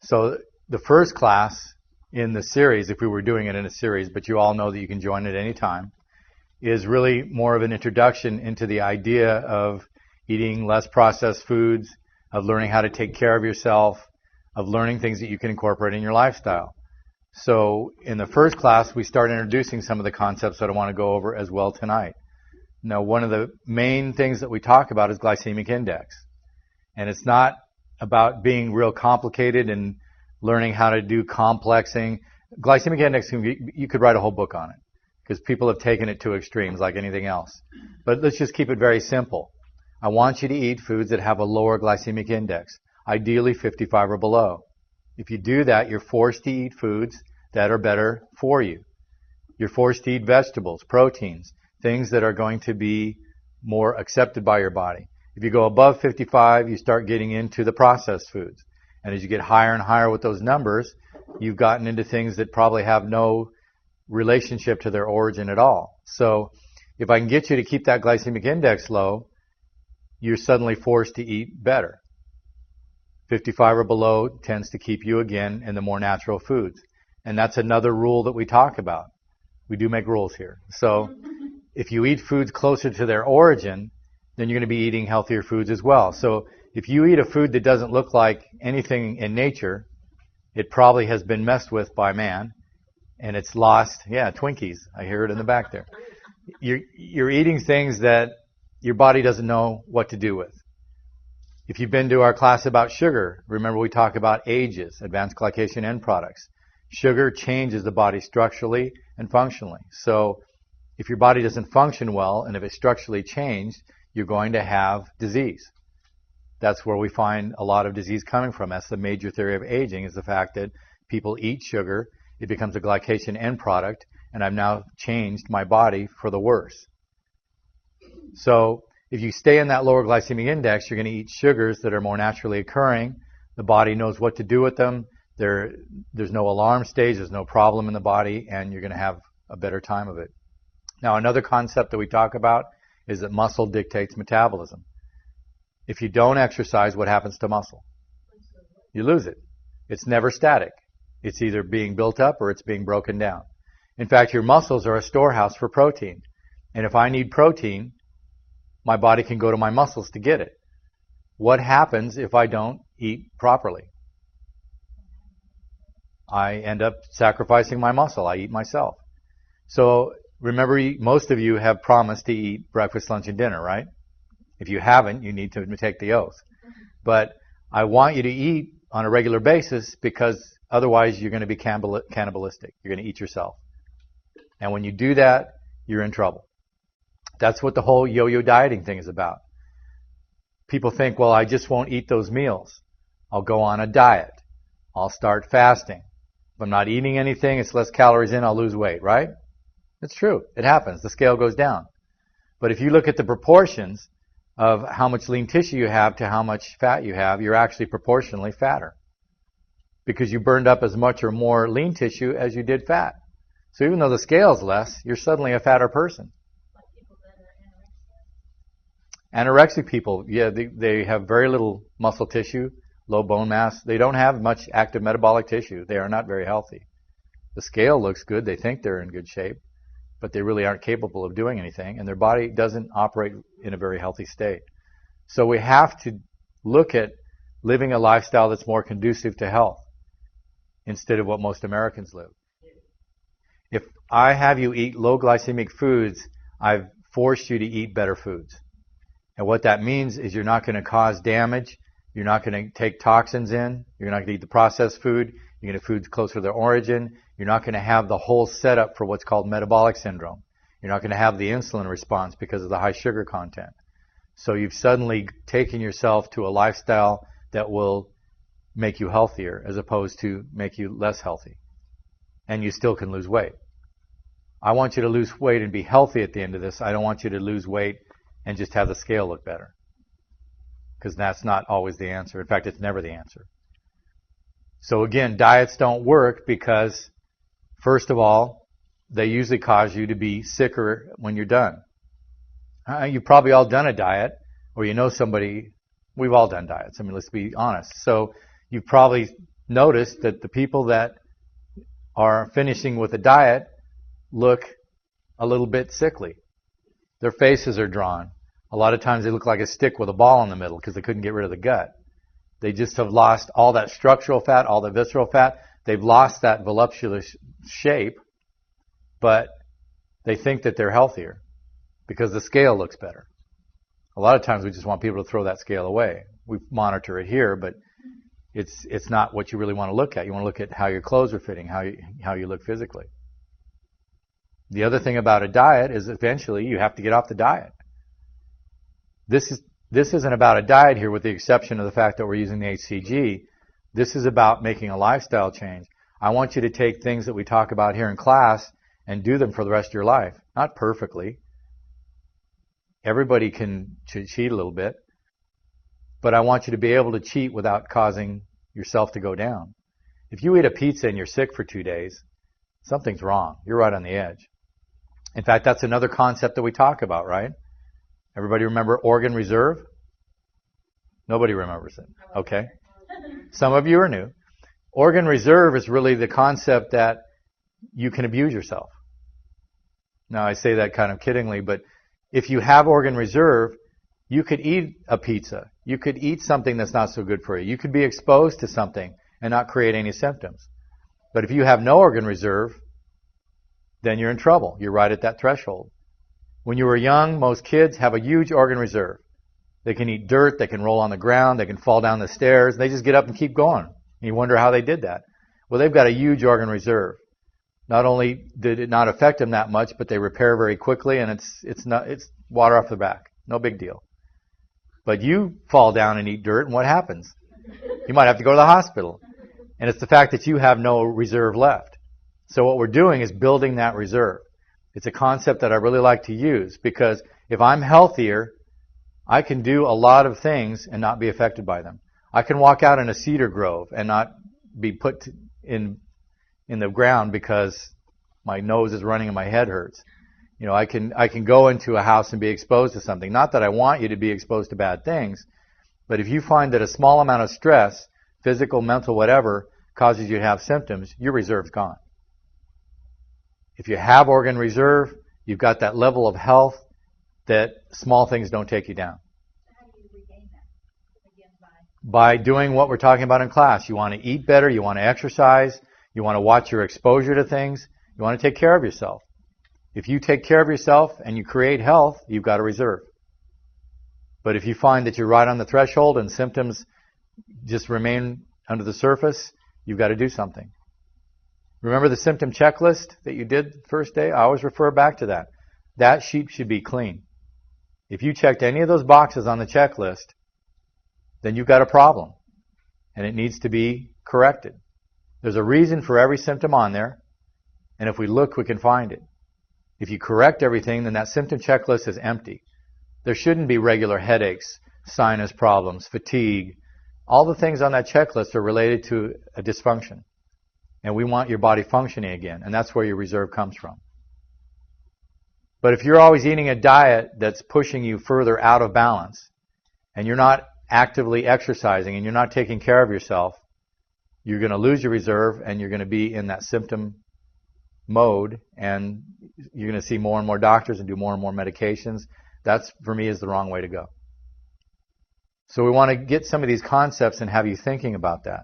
So the first class in the series, if we were doing it in a series, but you all know that you can join at any time, is really more of an introduction into the idea of eating less processed foods, of learning how to take care of yourself, of learning things that you can incorporate in your lifestyle. So in the first class, we start introducing some of the concepts that I want to go over as well tonight. Now, one of the main things that we talk about is glycemic index. And it's not about being real complicated and learning how to do complexing. Glycemic index, you could write a whole book on it because people have taken it to extremes like anything else. But let's just keep it very simple. I want you to eat foods that have a lower glycemic index, ideally 55 or below. If you do that, you're forced to eat foods that are better for you. You're forced to eat vegetables, proteins, things that are going to be more accepted by your body. If you go above 55, you start getting into the processed foods. And as you get higher and higher with those numbers, you've gotten into things that probably have no relationship to their origin at all. So if I can get you to keep that glycemic index low, you're suddenly forced to eat better. 55 or below tends to keep you, again, in the more natural foods. And that's another rule that we talk about. We do make rules here. So if you eat foods closer to their origin, then you're going to be eating healthier foods as well. So if you eat a food that doesn't look like anything in nature, it probably has been messed with by man, and it's lost, Twinkies. I hear it in the back there. You're eating things that your body doesn't know what to do with. If you've been to our class about sugar, remember we talk about AGEs, advanced glycation end products. Sugar changes the body structurally and functionally. So if your body doesn't function well, and if it's structurally changed, you're going to have disease. That's where we find a lot of disease coming from. That's the major theory of aging, is the fact that people eat sugar, it becomes a glycation end product, and I've now changed my body for the worse. So if you stay in that lower glycemic index, you're going to eat sugars that are more naturally occurring. The body knows what to do with them. There's no alarm stage, there's no problem in the body, and you're going to have a better time of it. Now, another concept that we talk about is that muscle dictates metabolism. If you don't exercise, what happens to muscle? You lose it. It's never static. It's either being built up or it's being broken down. In fact, your muscles are a storehouse for protein. And if I need protein, my body can go to my muscles to get it. What happens if I don't eat properly? I end up sacrificing my muscle. I eat myself. So remember, most of you have promised to eat breakfast, lunch, and dinner, right? If you haven't, you need to take the oath. But I want you to eat on a regular basis because otherwise you're going to be cannibalistic. You're going to eat yourself. And when you do that, you're in trouble. That's what the whole yo-yo dieting thing is about. People think, well, I just won't eat those meals. I'll go on a diet. I'll start fasting. If I'm not eating anything, it's less calories in, I'll lose weight, right? It's true. It happens. The scale goes down. But if you look at the proportions of how much lean tissue you have to how much fat you have, you're actually proportionally fatter. Because you burned up as much or more lean tissue as you did fat. So even though the scale's less, you're suddenly a fatter person. Anorexic people, they have very little muscle tissue, low bone mass. They don't have much active metabolic tissue. They are not very healthy. The scale looks good. They think they're in good shape, but they really aren't capable of doing anything, and their body doesn't operate in a very healthy state. So we have to look at living a lifestyle that's more conducive to health instead of what most Americans live. If I have you eat low glycemic foods, I've forced you to eat better foods. And what that means is you're not going to cause damage. You're not going to take toxins in. You're not going to eat the processed food. You're going to food closer to their origin. You're not going to have the whole setup for what's called metabolic syndrome. You're not going to have the insulin response because of the high sugar content. So you've suddenly taken yourself to a lifestyle that will make you healthier as opposed to make you less healthy. And you still can lose weight. I want you to lose weight and be healthy at the end of this. I don't want you to lose weight and just have the scale look better. Because that's not always the answer. In fact, it's never the answer. So again, diets don't work because, first of all, they usually cause you to be sicker when you're done. You've probably all done a diet, or you know somebody. We've all done diets. I mean, let's be honest. So you've probably notice that the people that are finishing with a diet look a little bit sickly. Their faces are drawn. A lot of times they look like a stick with a ball in the middle because they couldn't get rid of the gut. They just have lost all that structural fat, all the visceral fat. They've lost that voluptuous shape, but they think that they're healthier because the scale looks better. A lot of times we just want people to throw that scale away. We monitor it here, but it's not what you really want to look at. You want to look at how your clothes are fitting, how you look physically. The other thing about a diet is eventually you have to get off the diet. This isn't about a diet here with the exception of the fact that we're using the HCG. This is about making a lifestyle change. I want you to take things that we talk about here in class and do them for the rest of your life. Not perfectly. Everybody can cheat a little bit. But I want you to be able to cheat without causing yourself to go down. If you eat a pizza and you're sick for 2 days, something's wrong. You're right on the edge. In fact, that's another concept that we talk about, right? Everybody remember organ reserve? Nobody remembers it. Okay. Some of you are new. Organ reserve is really the concept that you can abuse yourself. Now, I say that kind of kiddingly, but if you have organ reserve, you could eat a pizza. You could eat something that's not so good for you. You could be exposed to something and not create any symptoms. But if you have no organ reserve, then you're in trouble. You're right at that threshold. When you were young, most kids have a huge organ reserve. They can eat dirt, they can roll on the ground, they can fall down the stairs, they just get up and keep going. And you wonder how they did that. Well, they've got a huge organ reserve. Not only did it not affect them that much, but they repair very quickly, and it's water off the back. No big deal. But you fall down and eat dirt, and what happens? You might have to go to the hospital. And it's the fact that you have no reserve left. So what we're doing is building that reserve. It's a concept that I really like to use because if I'm healthier, I can do a lot of things and not be affected by them. I can walk out in a cedar grove and not be put in the ground because my nose is running and my head hurts. You know, I can go into a house and be exposed to something. Not that I want you to be exposed to bad things, but if you find that a small amount of stress, physical, mental, whatever, causes you to have symptoms, your reserve's gone. If you have organ reserve, you've got that level of health that small things don't take you down. How do you regain that? Again, by doing what we're talking about in class. You want to eat better, you want to exercise, you want to watch your exposure to things, you want to take care of yourself. If you take care of yourself and you create health, you've got a reserve. But if you find that you're right on the threshold and symptoms just remain under the surface, you've got to do something. Remember the symptom checklist that you did the first day? I always refer back to that. That sheet should be clean. If you checked any of those boxes on the checklist, then you've got a problem. And it needs to be corrected. There's a reason for every symptom on there. And if we look, we can find it. If you correct everything, then that symptom checklist is empty. There shouldn't be regular headaches, sinus problems, fatigue. All the things on that checklist are related to a dysfunction. And we want your body functioning again. And that's where your reserve comes from. But if you're always eating a diet that's pushing you further out of balance, and you're not actively exercising, and you're not taking care of yourself, you're going to lose your reserve, and you're going to be in that symptom mode, and you're going to see more and more doctors and do more and more medications. That's, for me, is the wrong way to go. So we want to get some of these concepts and have you thinking about that.